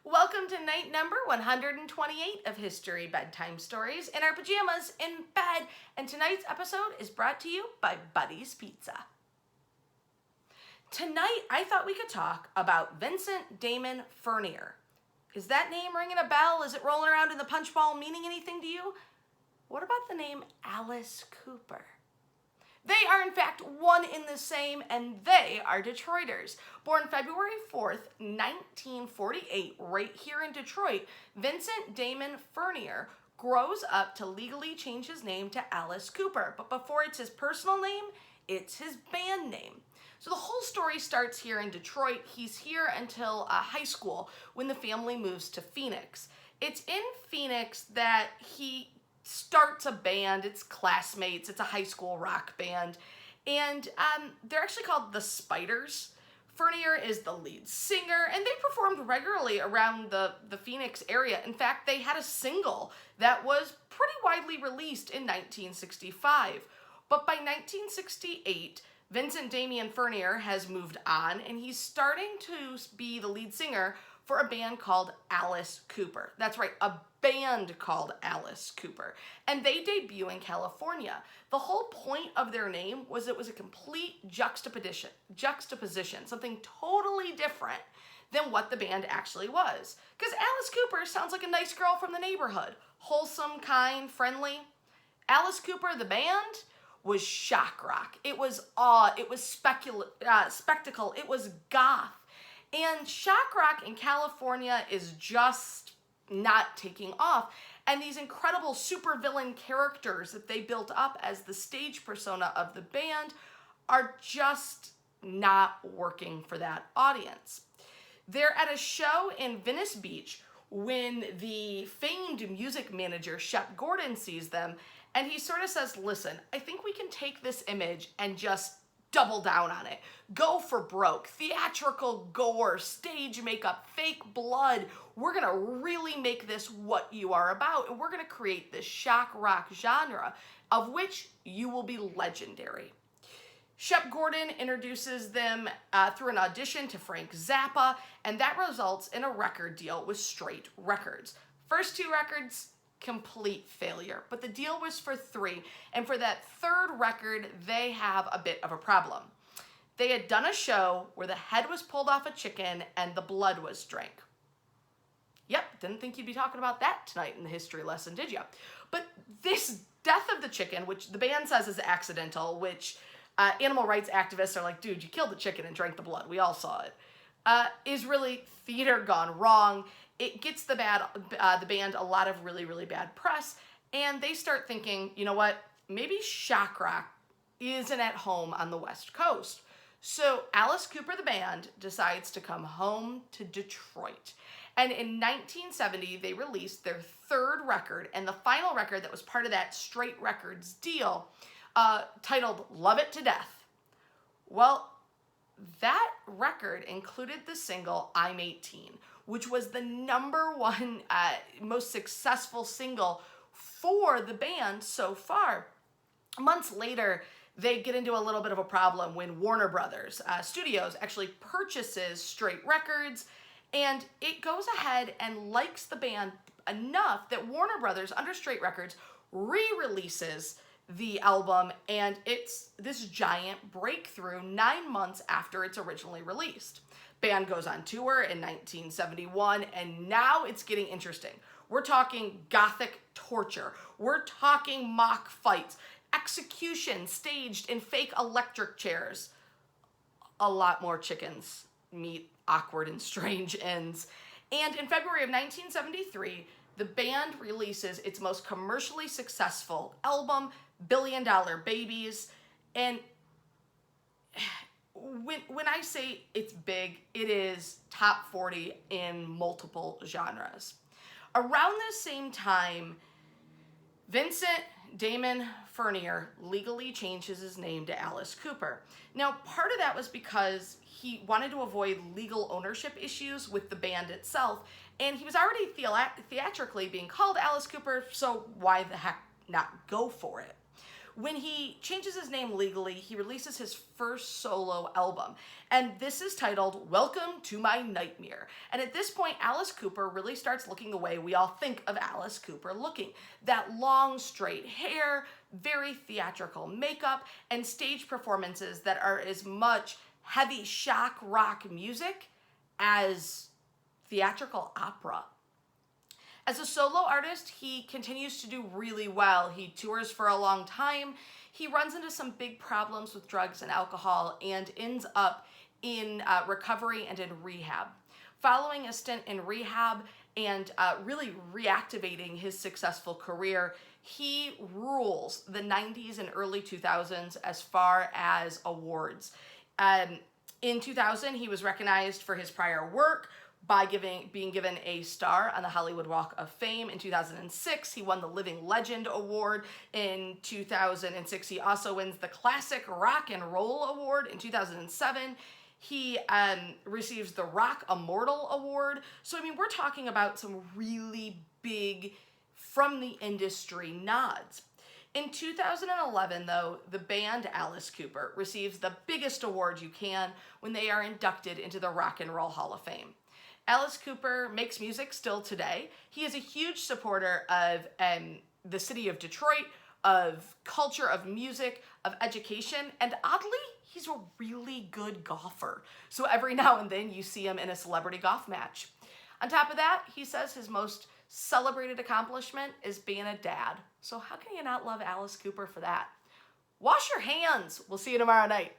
Welcome to night number 128 of History Bedtime Stories in our pajamas in bed, and tonight's episode is brought to you by Buddy's Pizza. Tonight, I thought we could talk about Vincent Damon Furnier. Is that name ringing a bell? Is it rolling around in the punch bowl meaning anything to you? What about the name Alice Cooper? They are in fact one in the same, and they are Detroiters. Born February 4th, 1948, right here in Detroit, Vincent Damon Furnier grows up to legally change his name to Alice Cooper. But before it's his personal name, it's his band name. So the whole story starts here in Detroit. He's here until high school when the family moves to Phoenix. It's in Phoenix that he starts a band. It's classmates. It's a high school rock band. And they're actually called the Spiders. Furnier is the lead singer, and they performed regularly around the Phoenix area. In fact, they had a single that was pretty widely released in 1965. But by 1968, Vincent Damien Furnier has moved on, and he's starting to be the lead singer for a band called Alice Cooper. That's right, a band called Alice Cooper. And they debut in California. The whole point of their name was it was a complete juxtaposition, something totally different than what the band actually was. Because Alice Cooper sounds like a nice girl from the neighborhood. Wholesome, kind, friendly. Alice Cooper, the band, was shock rock. It was awe, it was spectacle, it was goth. And shock rock in California is just not taking off. And these incredible supervillain characters that they built up as the stage persona of the band are just not working for that audience. They're at a show in Venice Beach when the famed music manager, Shep Gordon, sees them, and he sort of says, listen, I think we can take this image and just double down on it. Go for broke. Theatrical gore, stage makeup, fake blood. We're going to really make this what you are about, and we're going to create this shock rock genre of which you will be legendary. Shep Gordon introduces them through an audition to Frank Zappa, and that results in a record deal with Straight Records. First two records, complete failure, but the deal was for 3, and for that third record, they have a bit of a problem. They had done a show where the head was pulled off a chicken and the blood was drank. Yep, didn't think you'd be talking about that tonight in the history lesson, did you? But this death of the chicken, which the band says is accidental, which animal rights activists are like, dude, you killed the chicken and drank the blood. We all saw it. Is really theater gone wrong. It gets the band a lot of really, really bad press, and they start thinking, you know what, maybe shock rock isn't at home on the West Coast. So Alice Cooper, the band, decides to come home to Detroit. And in 1970, they released their third record, and the final record that was part of that Straight Records deal, titled Love It to Death. Well, that record included the single I'm 18, which was the #1 most successful single for the band so far. Months later, they get into a little bit of a problem when Warner Brothers Studios actually purchases Straight Records, and it goes ahead and likes the band enough that Warner Brothers, under Straight Records, re-releases the album, and it's this giant breakthrough 9 months after it's originally released. Band goes on tour in 1971, and now it's getting interesting. We're talking gothic torture. We're talking mock fights, execution staged in fake electric chairs. A lot more chickens meet awkward and strange ends. And in February of 1973, the band releases its most commercially successful album, Billion Dollar Babies. And when I say it's big, it is top 40 in multiple genres. Around the same time, Vincent Damon Furnier legally changes his name to Alice Cooper. Now, part of that was because he wanted to avoid legal ownership issues with the band itself, and he was already theatrically being called Alice Cooper, so why the heck not go for it? When he changes his name legally, he releases his first solo album. And this is titled Welcome to My Nightmare. And at this point, Alice Cooper really starts looking the way we all think of Alice Cooper looking. That long, straight hair, very theatrical makeup, and stage performances that are as much heavy shock rock music as theatrical opera. As a solo artist, he continues to do really well. He tours for a long time. He runs into some big problems with drugs and alcohol and ends up in recovery and in rehab. Following a stint in rehab and really reactivating his successful career, he rules the 90s and early 2000s as far as awards. In 2000, he was recognized for his prior work by being given a star on the Hollywood Walk of Fame. In 2006, he won the Living Legend Award. In 2006, he also wins the Classic Rock and Roll Award. In 2007, he receives the Rock Immortal Award. So, I mean, we're talking about some really big from the industry nods. In 2011, though, the band Alice Cooper receives the biggest award you can when they are inducted into the Rock and Roll Hall of Fame. Alice Cooper makes music still today. He is a huge supporter of the city of Detroit, of culture, of music, of education, and oddly, he's a really good golfer. So every now and then you see him in a celebrity golf match. On top of that, he says his most celebrated accomplishment is being a dad. So how can you not love Alice Cooper for that? Wash your hands. We'll see you tomorrow night.